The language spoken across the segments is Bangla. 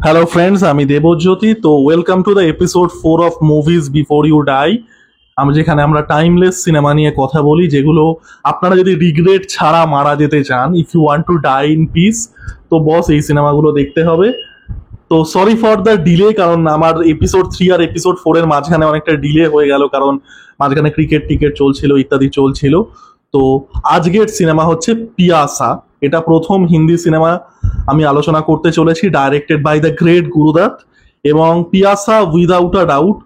হ্যালো ফ্রেন্ডস, আমি দেবজ্যোতি। তো welcome to the episode 4 of movies before you die. যেখানে আমরা টাইমলেস সিনেমা নিয়ে কথা বলি, যেগুলো আপনারা যদি রিগ্রেট ছাড়া মারা যেতে চান, if you want to die in peace, তো বস এই সিনেমাগুলো দেখতে হবে। তো সরি ফর দ্য ডিলে, কারণ আমার এপিসোড 3 আর এপিসোড 4 এর মাঝখানে অনেকটা ডিলে হয়ে গেল, কারণ মাঝখানে ক্রিকেট টিকেট চলছিল, ইত্যাদি চলছিল। তো আজকের সিনেমা হচ্ছে পিয়াসা। এটা প্রথম হিন্দি সিনেমা আমি আলোচনা করতে চলেছি, directed by the great Guru Dutt. এবং Pyaasa without a doubt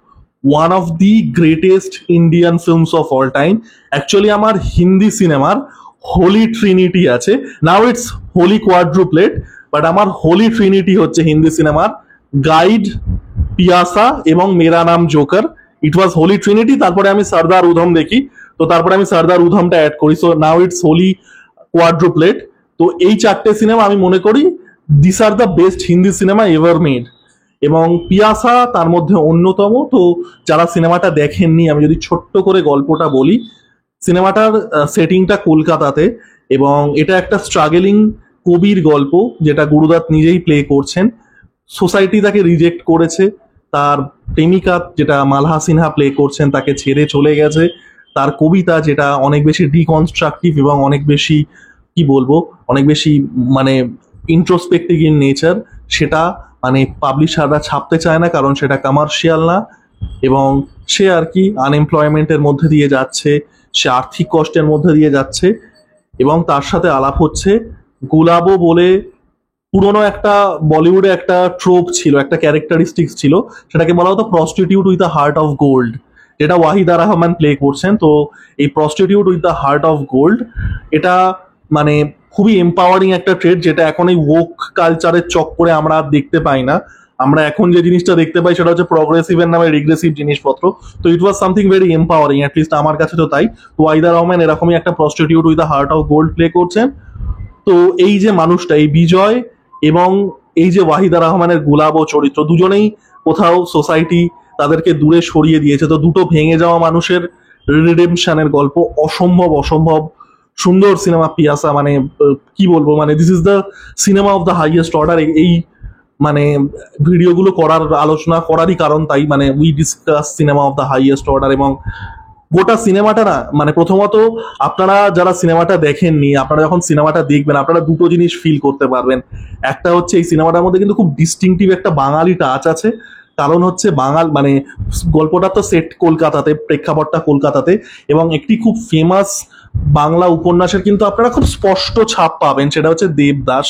one of the greatest Indian films of all time. Actually আমার হিন্দি সিনেমার হোলি ট্রিনিটি আছে, now it's holy quadruplet, but আমার হোলি ট্রিনিটি হচ্ছে হিন্দি সিনেমার গাইড, পিয়াসা এবং মেরা নাম জোকার। ইট ওয়াজ হোলি ট্রিনিটি, তারপরে আমি সর্দার উধম দেখি, তো তারপরে আমি সর্দার উধমটা অ্যাড করি, সো নাও ইটস হোলি কোয়াড্রুপ্লেট। তো এই চারটে সিনেমা আমি মনে করি this are the best Hindi cinema ever made, এবং পিয়াসা তার মধ্যে অন্যতম। তো যারা সিনেমাটা দেখেননি, আমি যদি ছোট্ট করে গল্পটা বলি, সিনেমাটার সেটিংটা কলকাতাতে, এবং এটা একটা স্ট্রাগলিং কবির গল্প, যেটা গুরুদাত নিজেই প্লে করছেন। সোসাইটি তাকে রিজেক্ট করেছে, তার প্রেমিকা যেটা মালহা সিনহা প্লে করছেন তাকে ছেড়ে চলে গেছে, তার কবিতা যেটা অনেক বেশি ডিকনস্ট্রাকটিভ এবং অনেক বেশি, কি বলবো, অনেক বেশি মানে ইন্ট্রোস্পেক্টিভ ইন নেচার, সেটা মানে পাবলিশাররা ছাপতে চায় না, কারণ সেটা কমার্শিয়াল না। এবং সে আর কি আনএমপ্লয়মেন্টের মধ্যে দিয়ে যাচ্ছে, সে আর্থিক কষ্টের মধ্যে দিয়ে যাচ্ছে। এবং তার সাথে আলাপ হচ্ছে গুলাবো বলে পুরনো একটা বলিউডে একটা ট্রোপ ছিল, একটা ক্যারেক্টারিস্টিক্স ছিল, সেটাকে বলা হতো prostitute with the heart of gold, যেটা ওয়াহিদা রহমান প্লে করছেন। তো এই prostitute with the heart of gold, এটা মানে খুবই এম্পাওয়ারিং একটা ট্রেড, যেটা এখন এই woke কালচারের চক্করে আমরা আর দেখতে পাই না। আমরা এখন যে জিনিসটা দেখতে পাই সেটা হচ্ছে প্রগ্রেসিভের নামে রিগ্রেসিভ জিনিসপত্র। তো it was something very empowering, at least আমার কাছে তো তাই। তো ওয়াহিদা রহমান এরকমই একটা prostitute with the heart of gold play করছেন। তো এই যে মানুষটা, এই বিজয় এবং এই যে ওয়াহিদা রহমানের গুলাবো চরিত্র, দুজনেই কোথাও সোসাইটি তাদেরকে দূরে সরিয়ে দিয়েছে। তো দুটো ভেঙে যাওয়া মানুষের রিডেমশনের গল্প, অসম্ভব অসম্ভব সুন্দর সিনেমা পিয়াসা। মানে কি বলবো, মানে this is the cinema of the highest order. এই মানে ভিডিওগুলো করার, আলোচনা করারই কারণ তাই, মানে we discuss cinema of the highest order. এবং গোটা সিনেমাটা না, মানে প্রথমত আপনারা যারা সিনেমাটা দেখেননি, আপনারা যখন সিনেমাটা দেখবেন আপনারা দুটো জিনিস ফিল করতে পারবেন। একটা হচ্ছে এই সিনেমাটার মধ্যে কিন্তু খুব ডিস্টিংটিভ একটা বাঙালি টাচ আছে, কারণ হচ্ছে বাঙাল মানে গল্পটা তো সেট কলকাতাতে, প্রেক্ষাপটটা কলকাতাতে, এবং একটি খুব ফেমাস বাংলা উপন্যাসের কিন্তু আপনারা খুব স্পষ্ট ছাপ পাবেন, সেটা হচ্ছে দেবদাস।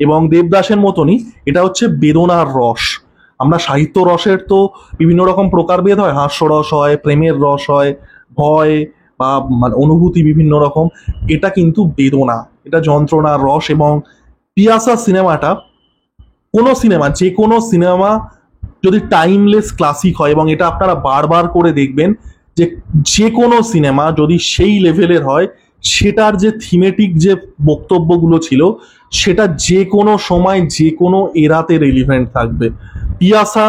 এবং দেবদাসের মতনই এটা হচ্ছে বেদনার রস। আমরা সাহিত্য রসের তো বিভিন্ন রকম প্রকারভেদ হয়, হাস্যরস হয়, প্রেমের রস হয়, ভয় বা মানে অনুভূতি বিভিন্ন রকম। এটা কিন্তু বেদনা, এটা যন্ত্রণার রস। এবং পিয়াসা সিনেমাটা, কোনো সিনেমা, যে কোনো সিনেমা যদি টাইমলেস ক্লাসিক হয়, এবং এটা আপনারা বারবার করে দেখবেন, যে যে কোনো সিনেমা যদি সেই লেভেলের হয়, সেটার যে থিমেটিক যে বক্তব্যগুলো ছিল, সেটা যে কোনো সময় যে কোনো এরাতে রেলিভেন্ট থাকবে। পিয়াসা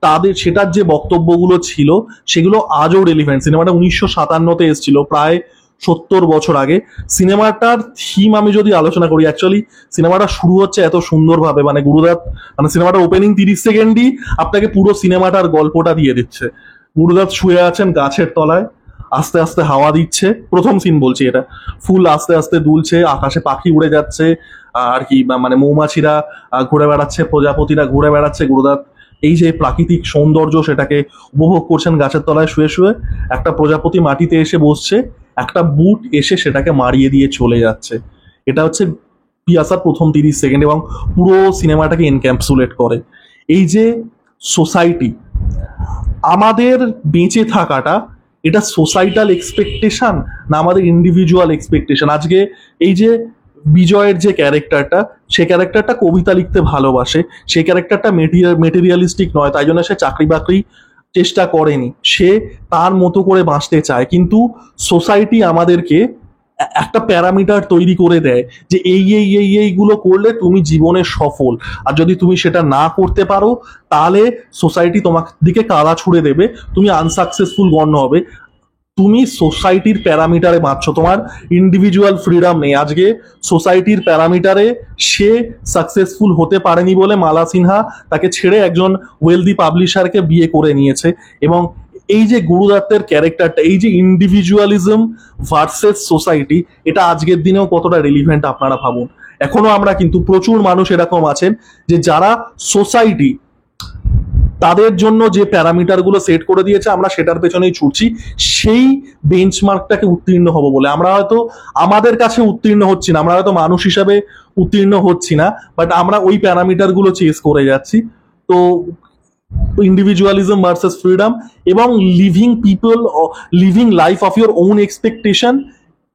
তাদের সেটার যে বক্তব্যগুলো ছিল সেগুলো আজও রেলিভেন্ট। সিনেমাটা 1957-তে এসেছিল, প্রায় 70 বছর আগে। সিনেমাটার থিম আমি যদি আলোচনা করি, অ্যাকচুয়ালি সিনেমাটা শুরু হচ্ছে এত সুন্দরভাবে, মানে গুরুদাত মানে সিনেমাটার ওপেনিং 30 সেকেন্ডই আপনাকে পুরো সিনেমাটার গল্পটা দিয়ে দিচ্ছে। গুরুদাত শুয়ে আছেন গাছের তলায়, আস্তে আস্তে হাওয়া দিচ্ছে, প্রথম সিন বলছি এটা, ফুল আস্তে আস্তে দুলছে, আকাশে পাখি উড়ে যাচ্ছে আর কি, মানে মৌমাছিরা ঘুরে বেড়াচ্ছে, প্রজাপতিরা ঘুরে বেড়াচ্ছে। গুরুদাত এই যে প্রাকৃতিক সৌন্দর্য সেটাকে উপভোগ করছেন গাছের তলায় শুয়ে শুয়ে। একটা প্রজাপতি মাটিতে এসে বসছে, একটা বুট এসে সেটাকে মারিয়ে দিয়ে চলে যাচ্ছে। এটা হচ্ছে পিয়াসার প্রথম 30 সেকেন্ড, এবং পুরো সিনেমাটাকে এনক্যাপসুলেট করে। এই যে সোসাইটি, আমাদের বেঁচে থাকাটা, এটা সোসাইটাল এক্সপেকটেশন না আমাদের ইন্ডিভিজুয়াল এক্সপেকটেশন? আজকে এই যে বিজয়ের যে ক্যারেক্টারটা, সে ক্যারেক্টারটা কবিতা লিখতে ভালোবাসে, সেই ক্যারেক্টারটা মেটেরিয়ালিস্টিক নয়, তাই জন্য সে চাকরি বাকরি চেষ্টা করেনি, সে তার মতো করে বাঁচতে চায়। কিন্তু সোসাইটি আমাদেরকে একটা প্যারামিটার তৈরি করে দেয় যে এইগুলো করলে তুমি জীবনে সফল, আর যদি তুমি সেটা না করতে পারো তাহলে সোসাইটি তোমার দিকে কাদা ছুড়ে দেবে, তুমি আনসাকসেসফুল গণ্য হবে। তুমি সোসাইটির প্যারামিটারে বাঁচছো, তোমার ইন্ডিভিজুয়াল ফ্রিডম নেই। আজকে সোসাইটির প্যারামিটারে সে সাকসেসফুল হতে পারেনি বলে মালা সিনহা তাকে ছেড়ে একজন ওয়েলদি পাবলিশারকে বিয়ে করে নিয়েছে। এবং এই যে গুরুদত্তের ক্যারেক্টারটা, এই যে ইন্ডিভিজুয়ালিজম ভার্সেস সোসাইটি, এটা আজকের দিনেও কতটা রিলিভেন্ট আপনারা ভাবুন। এখনো আমরা কিন্তু প্রচুর মানুষ এরকম আছেন যে যারা সোসাইটি তাদের জন্য যে প্যারামিটারগুলো সেট করে দিয়েছে আমরা সেটার পেছনেই ছুটছি, সেই বেঞ্চমার্কটাকে উত্তীর্ণ হব বলে। আমরা হয়তো আমাদের কাছে উত্তীর্ণ হচ্ছি না, আমরা হয়তো মানুষ হিসাবে উত্তীর্ণ হচ্ছি না, বাট আমরা ওই প্যারামিটারগুলো চেস করে যাচ্ছি। তো ইন্ডিভিজুয়ালিজম ভার্সেস ফ্রিডম এবং living life of your own expectation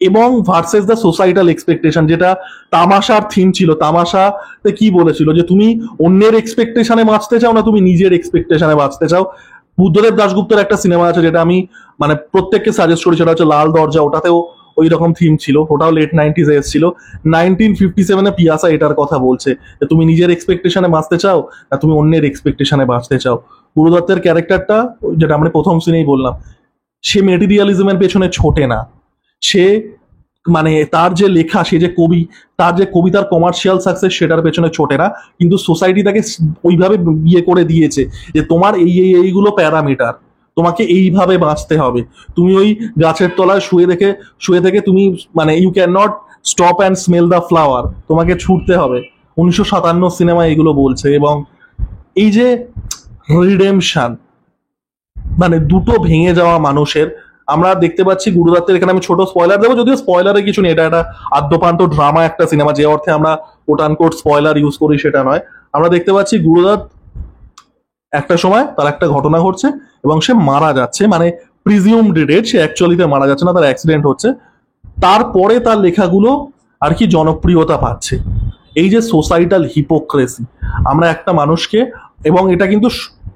এবং ভার্সেস দ্য সোসাইটাল এক্সপেকটেশন, যেটা তামাশার থিম ছিল। তামাশাতে কি বলেছিল যে তুমি অন্যের এক্সপেকটেশনে বাঁচতে চাও না তুমি নিজের এক্সপেকটেশনে বাঁচতে চাও। বুদ্ধদেব দাশগুপ্তের একটা সিনেমা আছে যেটা আমি মানে প্রত্যেককে সাজেস্ট করি, সেটা হচ্ছে লাল দরজা। ওটাতেও ওই রকম থিম ছিল, ওটাও লেট 90s এসেছিল। 1957-এ পিয়াসা এটার কথা বলছে যে তুমি নিজের এক্সপেকটেশনে বাঁচতে চাও না তুমি অন্যের এক্সপেকটেশনে বাঁচতে চাও। গুরুদত্তের ক্যারেক্টারটা, যেটা আমরা প্রথম সিনেই বললাম, সে মেটেরিয়ালিজমের পেছনে ছোটে না। সে মানে তার যে লেখা, সে যে কবি, তার যে কবিতার কমার্শিয়াল সাকসেস সেটার পেছনে ছোটে না, কিন্তু সোসাইটি তাকে ওইভাবে বিয়ে করে দিয়েছে যে তোমার এইগুলো প্যারামিটার, তোমাকে এইভাবে বাঁচতে হবে। তুমি ওই গাছের তলায় শুয়ে থেকে তুমি মানে you can not stop and smell the flower, তোমাকে ছুটতে হবে। 1957 সিনেমায় এগুলো বলছে। এবং এই যে রিডেমশন, মানে দুটো ভেঙে যাওয়া মানুষের, আমরা দেখতে পাচ্ছি গুরুদত্তের। এখানে আমি ছোট স্পয়লার দেবো, যদিও স্পয়লারে কিছু নেই, এটা একটা আদ্যপান্ত ড্রামা একটা সিনেমা, যে অর্থে আমরা কোট আনকোট স্পয়লার ইউজ করি সেটা নয়। আমরা দেখতে পাচ্ছি গুরুদত্ত একটা সময় তার একটা ঘটনা ঘটছে এবং সে মারা যাচ্ছে, মানে প্রিজিউমড ডেড, সে অ্যাকচুয়ালিতে মারা যাচ্ছে না, তার অ্যাক্সিডেন্ট হচ্ছে। তারপরে তার লেখাগুলো আর কি জনপ্রিয়তা পাচ্ছে। এই যে সোসাইটাল হিপোক্রেসি, আমরা একটা মানুষকে, এবং এটা কিন্তু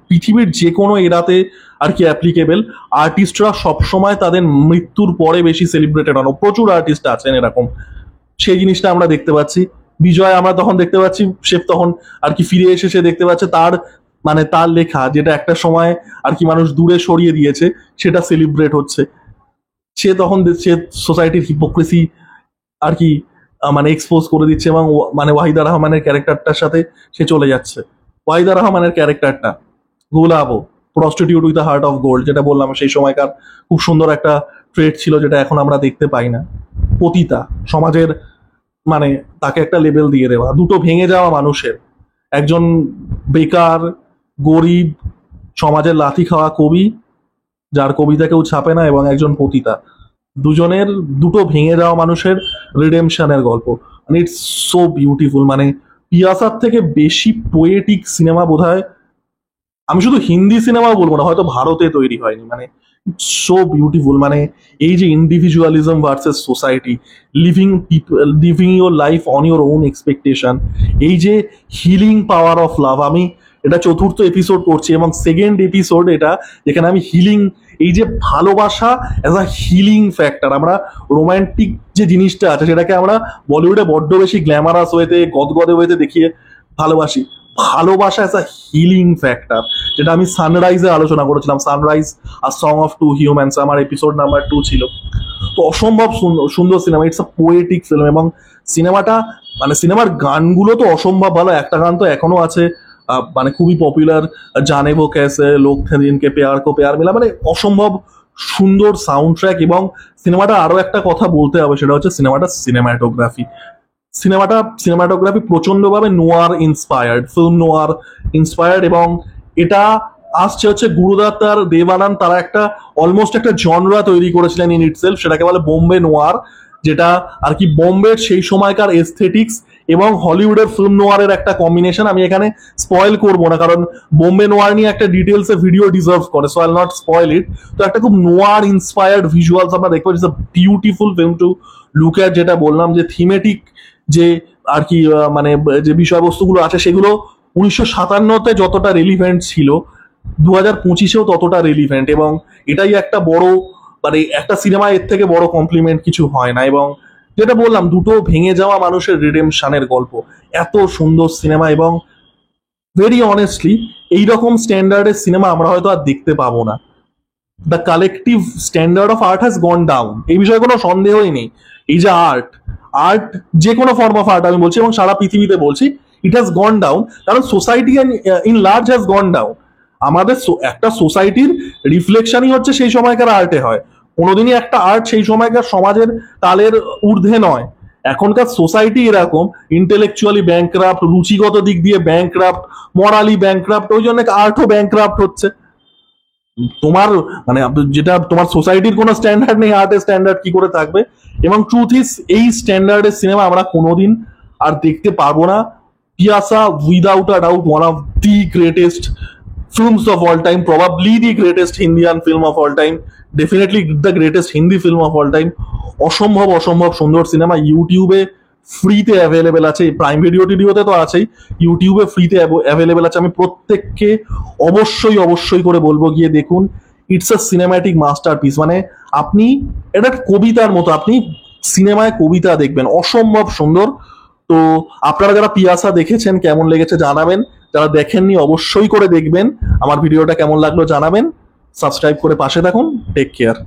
পৃথিবীর যে কোনো এরাতে আর কি অ্যাপ্লিকেবল। আর্টিস্টরা সবসময় তাদের মৃত্যুর পরে বেশি সেলিব্রেটেড হন, প্রচুর আর্টিস্ট আছেন এরকম। সেই জিনিসটা আমরা দেখতে পাচ্ছি। বিজয় আমরা তখন দেখতে পাচ্ছি, সে তখন আর কি ফিরে এসে সে দেখতে পাচ্ছে তার মানে তার লেখা যেটা একটা সময় আর কি মানুষ দূরে সরিয়ে দিয়েছে সেটা সেলিব্রেট হচ্ছে। সে তখন সে সোসাইটির হিপোক্রেসি আর কি মানে এক্সপোজ করে দিচ্ছে, এবং মানে ওয়াহিদা রহমানের ক্যারেক্টারটার সাথে সে চলে যাচ্ছে। ওয়াহিদা রহমানের ক্যারেক্টারটা Gulabo, prostitute with heart of gold, যেটা বললাম সেই সময়কার খুব সুন্দর একটা ট্রেড ছিল যেটা এখন আমরা দেখতে পাই না। পতিতা, সমাজের মানে তাকে একটা লেবেল দিয়ে দেওয়া। দুটো ভেঙে যাওয়া মানুষের, একজন বেকার গরিব সমাজের লাথি খাওয়া কবি যার কবিতা কেউ ছাপে না, এবং একজন পতিতা, দুজনের দুটো ভেঙে যাওয়া মানুষের রিডেমশনের গল্প। মানে ইটস সো বিউটিফুল। মানে পিয়াসার থেকে বেশি পোয়েটিক সিনেমা বোধহয় আমি শুধু হিন্দি সিনেমা বলবো না, হয়তো ভারতে তৈরি হয়নি। মানে সো বিউটিফুল। মানে এই যে individualism versus society, living your life on your own expectation, এই যে হিলিং পাওয়ার অফ লাভ। আমি এটা চতুর্থ এপিসোড করছি এবং সেকেন্ড এপিসোড এটা, যেখানে আমি হিলিং, এই যে ভালোবাসা অ্যাজ আ হিলিং ফ্যাক্টর, আমরা রোমান্টিক যে জিনিসটা আছে সেটাকে আমরা বলিউডে বড্ড বেশি গ্ল্যামারাস ওয়েতে গদগদে ওয়েতে দেখিয়ে ভালোবাসি। ভালোবাসা অ্যাজ আ হিলিং ফ্যাক্টর, যেটা আমি সানরাইজে আলোচনা করেছিলাম। সানরাইজ আর সং অফ টু হিউম্যানস আমার এপিসোড নাম্বার 2 ছিল। তো অসম্ভব সুন্দর cinema, it's a poetic film. এবং সিনেমাটা মানে সিনেমার গানগুলো তো অসম্ভব ভালো। একটা গান তো এখনো আছে মানে খুবই পপুলার, জানে ভো ক্যাসে, লোক থে জিনকে প্যার কো প্যার মিলা, মানে অসম্ভব সুন্দর সাউন্ড ট্র্যাক। এবং সিনেমাটা আরো একটা কথা বলতে হবে, সেটা হচ্ছে সিনেমাটা সিনেমাটোগ্রাফি। সিনেমাটোগ্রাফি প্রচন্ডভাবে noir inspired, film noir inspired. এবং এটা আসছে হচ্ছে গুরুদত্ত আর দেব আনন্দ, তারা একটা অলমোস্ট একটা জনরা তৈরি করেছিলেন ইন ইটসেলফ, সেটাকে বলে বোম্বে নোয়ার, যেটা আর কি বোম্বের সেই সময়কার এস্থেটিক্স এবং হলিউডের ফিল্ম নোয়ারের একটা কম্বিনেশন। আমি এখানে স্পয়েল করবো না, কারণ বোম্বে নোয়ার নিয়ে একটা ডিটেলস এ ভিডিও ডিজার্ভ করে, so I will not spoil it. তো একটা খুব নোয়ার ইন্সপায়ার্ড ভিজুয়ালস আমরা দেখবো, it's a beautiful film to look at. যেটা বললাম যে থিমেটিক যে আর কি মানে যে বিষয়বস্তুগুলো আছে সেগুলো 1957-তে যতটা রেলিভেন্ট ছিল 2025-এও ততটা রেলিভেন্ট। এবং এটাই একটা বড় মানে একটা সিনেমা এর থেকে বড় কমপ্লিমেন্ট কিছু হয় না। এবং যেটা বললাম, দুটো ভেঙে যাওয়া মানুষের রিডেমশনের গল্প, এত সুন্দর সিনেমা। এবং ভেরি অনেস্টলি এইরকম স্ট্যান্ডার্ডের সিনেমা আমরা হয়তো আর দেখতে পাবো না। The collective standard of art has gone down, এই বিষয়ে কোনো সন্দেহই নেই। এই যে আর্ট, আর্ট যে কোনো ফর্ম অফ আর্ট আমি বলছি এবং সারা পৃথিবীতে বলছি, ইট হ্যাজ গন ডাউন, কারণ society in large has gone down. আমাদের একটা সোসাইটির রিফ্লেকশনই হচ্ছে সেই সময়কার আর্টে হয়। কোনোদিনই একটা আর্ট সেই সময়কার সমাজের তালের ঊর্ধ্বে নয়। এখনকার সোসাইটি এরকম, ইন্টেলেকচুয়ালি ব্যাংক্রাফট, রুচিগত দিক দিয়ে ব্যাংক্রাফট, মরালি ব্যাংক্রাফট, ওই জন্য আর্টও ব্যাংক্রাফট হচ্ছে। তোমার মানে যেটা তোমার সোসাইটির কোনো স্ট্যান্ডার্ড নেই, আর্টের স্ট্যান্ডার্ড কি করে থাকবে? এবং ট্রুথ ইজ, এই স্ট্যান্ডার্ডের সিনেমা আমরা কোনোদিন আর দেখতে পারবো না। Pyaasa without a doubt one of the greatest films of all time, probably the greatest Indian film of all time, definitely the greatest Hindi film of all time। অসম্ভব অসম্ভব সুন্দর সিনেমা, ইউটিউবে ফ্রিতে অ্যাভেলেবেল আছে, প্রাইম ভিডিও টিডিওতে তো আছেই, ইউটিউবে ফ্রিতে অ্যাভেলেবেল আছে। আমি প্রত্যেককে অবশ্যই অবশ্যই করে বলবো গিয়ে দেখুন। ইটস আ সিনেম্যাটিক মাস্টারপিস, মানে আপনি এটা কবিতার মতো, আপনি সিনেমায় কবিতা দেখবেন, অসম্ভব সুন্দর। তো আপনারা যারা পিয়াসা দেখেছেন কেমন লেগেছে জানাবেন, যারা দেখেননি অবশ্যই করে দেখবেন। আমার ভিডিওটা কেমন লাগলো জানাবেন, সাবস্ক্রাইব করে পাশে থাকুন। Take care.